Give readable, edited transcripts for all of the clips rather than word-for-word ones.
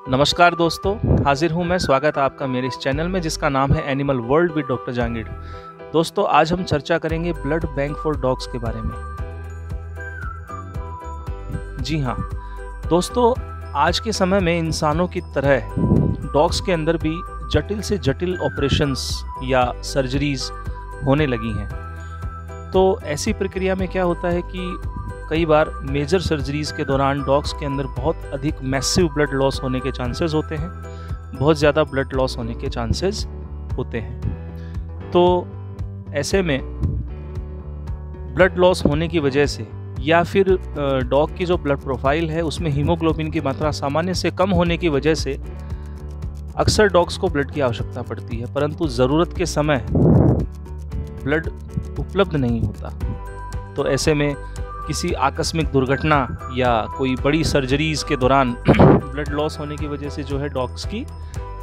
नमस्कार दोस्तों, हाजिर हूँ मैं। स्वागत है आपका मेरे इस चैनल में जिसका नाम है animal world with doctor Jahangir. दोस्तों, आज हम चर्चा करेंगे ब्लड बैंक फॉर डॉग्स के बारे में। जी हाँ दोस्तों, आज के समय में इंसानों की तरह डॉग्स के अंदर भी जटिल से जटिल ऑपरेशंस या सर्जरीज होने लगी हैं। तो ऐसी प्रक्रिया में क्या होता है कि कई बार मेजर सर्जरीज के दौरान डॉग्स के अंदर बहुत अधिक मैसिव ब्लड लॉस होने के चांसेस होते हैं, बहुत ज़्यादा ब्लड लॉस होने के चांसेस होते हैं। तो ऐसे में ब्लड लॉस होने की वजह से या फिर डॉग की जो ब्लड प्रोफाइल है उसमें हीमोग्लोबिन की मात्रा सामान्य से कम होने की वजह से अक्सर डॉग्स को ब्लड की आवश्यकता पड़ती है, परंतु ज़रूरत के समय ब्लड उपलब्ध नहीं होता। तो ऐसे में किसी आकस्मिक दुर्घटना या कोई बड़ी सर्जरीज के दौरान ब्लड लॉस होने की वजह से जो है डॉग्स की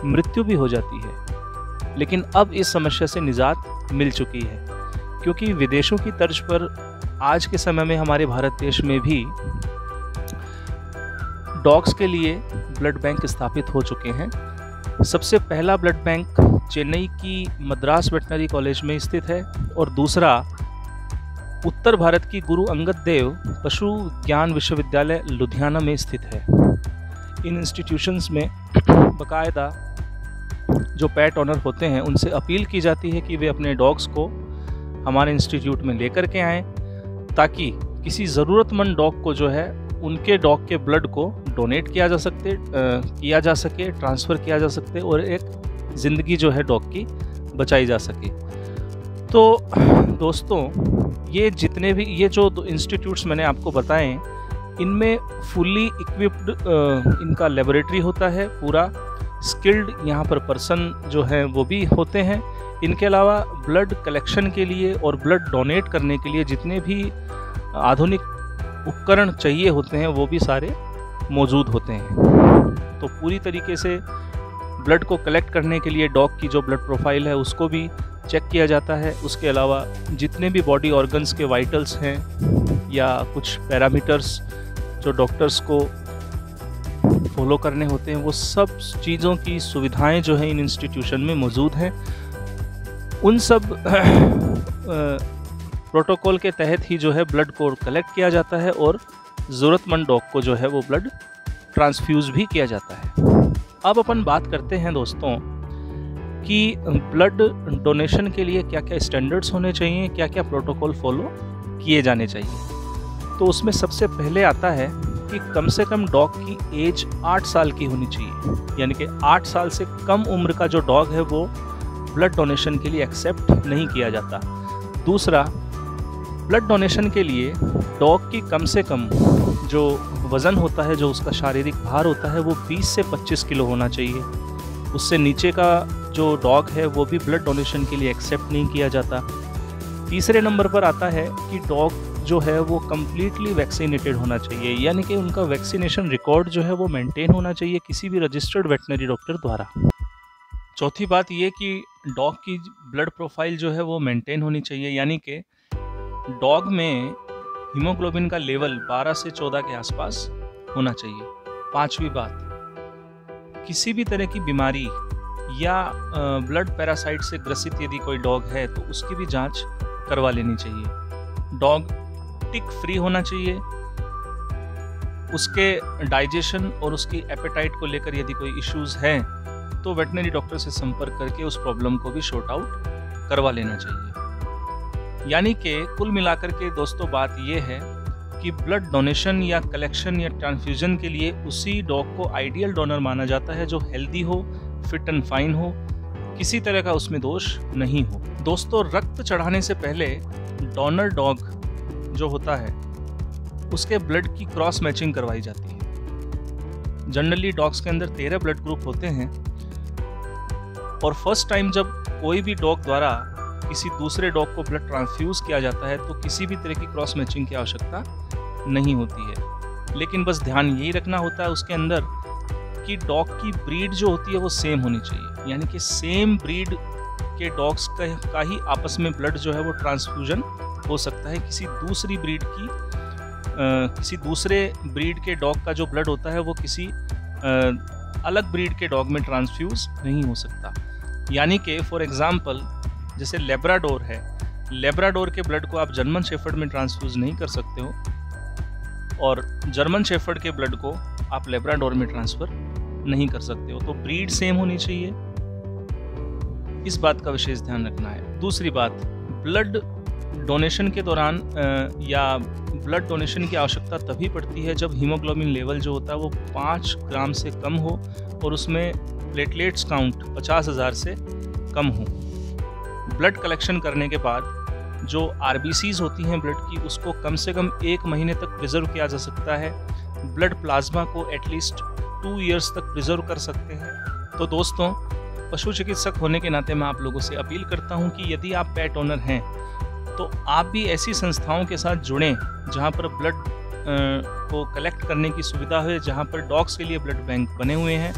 मृत्यु भी हो जाती है। लेकिन अब इस समस्या से निजात मिल चुकी है, क्योंकि विदेशों की तर्ज पर आज के समय में हमारे भारत देश में भी डॉग्स के लिए ब्लड बैंक स्थापित हो चुके हैं। सबसे पहला ब्लड बैंक चेन्नई की मद्रास वेटनरी कॉलेज में स्थित है और दूसरा उत्तर भारत की गुरु अंगद देव पशु ज्ञान विश्वविद्यालय लुधियाना में स्थित है। इन इंस्टीट्यूशंस में बाकायदा जो पेट ऑनर होते हैं उनसे अपील की जाती है कि वे अपने डॉग्स को हमारे इंस्टीट्यूट में लेकर के आएँ, ताकि किसी ज़रूरतमंद डॉग को जो है उनके डॉग के ब्लड को डोनेट किया जा सके, ट्रांसफ़र किया जा सकते और एक ज़िंदगी जो है डॉग की बचाई जा सके। तो दोस्तों, ये जितने भी ये जो इंस्टीट्यूट्स मैंने आपको बताएं, इनमें फुल्ली इक्विप्ड इनका लेबोरेटरी होता है, पूरा स्किल्ड यहाँ पर पर्सन जो हैं वो भी होते हैं। इनके अलावा ब्लड कलेक्शन के लिए और ब्लड डोनेट करने के लिए जितने भी आधुनिक उपकरण चाहिए होते हैं वो भी सारे मौजूद होते हैं। तो पूरी तरीके से ब्लड को कलेक्ट करने के लिए डॉग की जो ब्लड प्रोफाइल है उसको भी चेक किया जाता है। उसके अलावा जितने भी बॉडी ऑर्गन्स के वाइटल्स हैं या कुछ पैरामीटर्स जो डॉक्टर्स को फॉलो करने होते हैं, वो सब चीज़ों की सुविधाएं जो हैं इन इंस्टीट्यूशन में मौजूद हैं। उन सब प्रोटोकॉल के तहत ही जो है ब्लड को कलेक्ट किया जाता है और ज़रूरतमंद डॉग को जो है वो ब्लड ट्रांसफ्यूज़ भी किया जाता है। अब अपन बात करते हैं दोस्तों कि ब्लड डोनेशन के लिए क्या क्या स्टैंडर्ड्स होने चाहिए, क्या क्या प्रोटोकॉल फॉलो किए जाने चाहिए। तो उसमें सबसे पहले आता है कि कम से कम डॉग की एज 8 साल की होनी चाहिए, यानी कि 8 साल से कम उम्र का जो डॉग है वो ब्लड डोनेशन के लिए एक्सेप्ट नहीं किया जाता। दूसरा, ब्लड डोनेशन के लिए डॉग की कम से कम जो वज़न होता है, जो उसका शारीरिक भार होता है, वो 20 से 25 किलो होना चाहिए। उससे नीचे का जो डॉग है वो भी ब्लड डोनेशन के लिए एक्सेप्ट नहीं किया जाता। तीसरे नंबर पर आता है कि डॉग जो है वो कम्प्लीटली वैक्सीनेटेड होना चाहिए, यानी कि उनका वैक्सीनेशन रिकॉर्ड जो है वो मेंटेन होना चाहिए किसी भी रजिस्टर्ड वेटनरी डॉक्टर द्वारा। चौथी बात ये कि डॉग की ब्लड प्रोफाइल जो है वो मेंटेन होनी चाहिए, यानी कि डॉग में हीमोग्लोबिन का लेवल 12 से 14 के आसपास होना चाहिए। पांचवी बात, किसी भी तरह की बीमारी या ब्लड पैरासाइट से ग्रसित यदि कोई डॉग है तो उसकी भी जांच करवा लेनी चाहिए। डॉग टिक फ्री होना चाहिए। उसके डाइजेशन और उसकी एपेटाइट को लेकर यदि कोई इश्यूज हैं तो वेटनरी डॉक्टर से संपर्क करके उस प्रॉब्लम को भी शॉर्ट आउट करवा लेना चाहिए। यानी कि कुल मिलाकर के दोस्तों बात यह है कि ब्लड डोनेशन या कलेक्शन या ट्रांसफ्यूजन के लिए उसी डॉग को आइडियल डोनर माना जाता है जो हेल्दी हो, फिट एंड फाइन हो, किसी तरह का उसमें दोष नहीं हो। दोस्तों, रक्त चढ़ाने से पहले डोनर डॉग जो होता है उसके ब्लड की क्रॉस मैचिंग करवाई जाती है। जनरली डॉग्स के अंदर 13 ब्लड ग्रुप होते हैं और फर्स्ट टाइम जब कोई भी डॉग द्वारा किसी दूसरे डॉग को ब्लड ट्रांसफ्यूज किया जाता है तो किसी भी तरह की क्रॉस मैचिंग की आवश्यकता नहीं होती है। लेकिन बस ध्यान यही रखना होता है उसके अंदर कि डॉग की ब्रीड जो होती है वो सेम होनी चाहिए, यानी कि सेम ब्रीड के डॉग्स का ही आपस में ब्लड जो है वो ट्रांसफ्यूजन हो सकता है। किसी दूसरे ब्रीड के डॉग का जो ब्लड होता है वो किसी अलग ब्रीड के डॉग में ट्रांसफ्यूज नहीं हो सकता। यानी कि फॉर एग्जांपल जैसे लेब्राडोर है, लेब्राडोर के ब्लड को आप जर्मन शेफर्ड में ट्रांसफ्यूज नहीं कर सकते हो और जर्मन शेफर्ड के ब्लड को आप लेब्राडोर में ट्रांसफ़र नहीं कर सकते हो। तो ब्रीड सेम होनी चाहिए, इस बात का विशेष ध्यान रखना है। दूसरी बात, ब्लड डोनेशन के दौरान या ब्लड डोनेशन की आवश्यकता तभी पड़ती है जब हीमोग्लोबिन लेवल जो होता है वो 5 ग्राम से कम हो और उसमें प्लेटलेट्स काउंट 50,000 से कम हो। ब्लड कलेक्शन करने के बाद जो आरबीसीज होती हैं ब्लड की, उसको कम से कम 1 महीने तक प्रिजर्व किया जा सकता है। ब्लड प्लाज्मा को एटलीस्ट 2 ईयर्स तक प्रिजर्व कर सकते हैं। तो दोस्तों, पशु चिकित्सक होने के नाते मैं आप लोगों से अपील करता हूं कि यदि आप पेट ओनर हैं तो आप भी ऐसी संस्थाओं के साथ जुड़ें जहां पर ब्लड को कलेक्ट करने की सुविधा है, जहां पर डॉग्स के लिए ब्लड बैंक बने हुए हैं,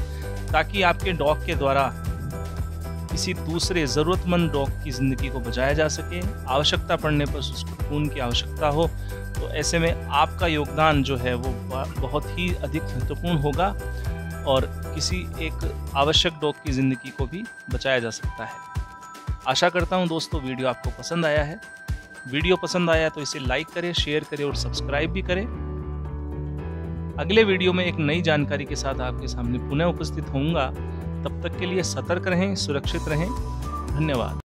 ताकि आपके डॉग के द्वारा किसी दूसरे ज़रूरतमंद डॉग की ज़िंदगी को बचाया जा सके। आवश्यकता पड़ने पर उसको खून की आवश्यकता हो तो ऐसे में आपका योगदान जो है वो बहुत ही अधिक महत्वपूर्ण होगा और किसी एक आवश्यक डॉग की ज़िंदगी को भी बचाया जा सकता है। आशा करता हूँ दोस्तों वीडियो आपको पसंद आया है। वीडियो पसंद आया तो इसे लाइक करें, शेयर करें और सब्सक्राइब भी करें। अगले वीडियो में एक नई जानकारी के साथ आपके सामने पुनः उपस्थित होऊंगा। तब तक के लिए सतर्क रहें, सुरक्षित रहें। धन्यवाद।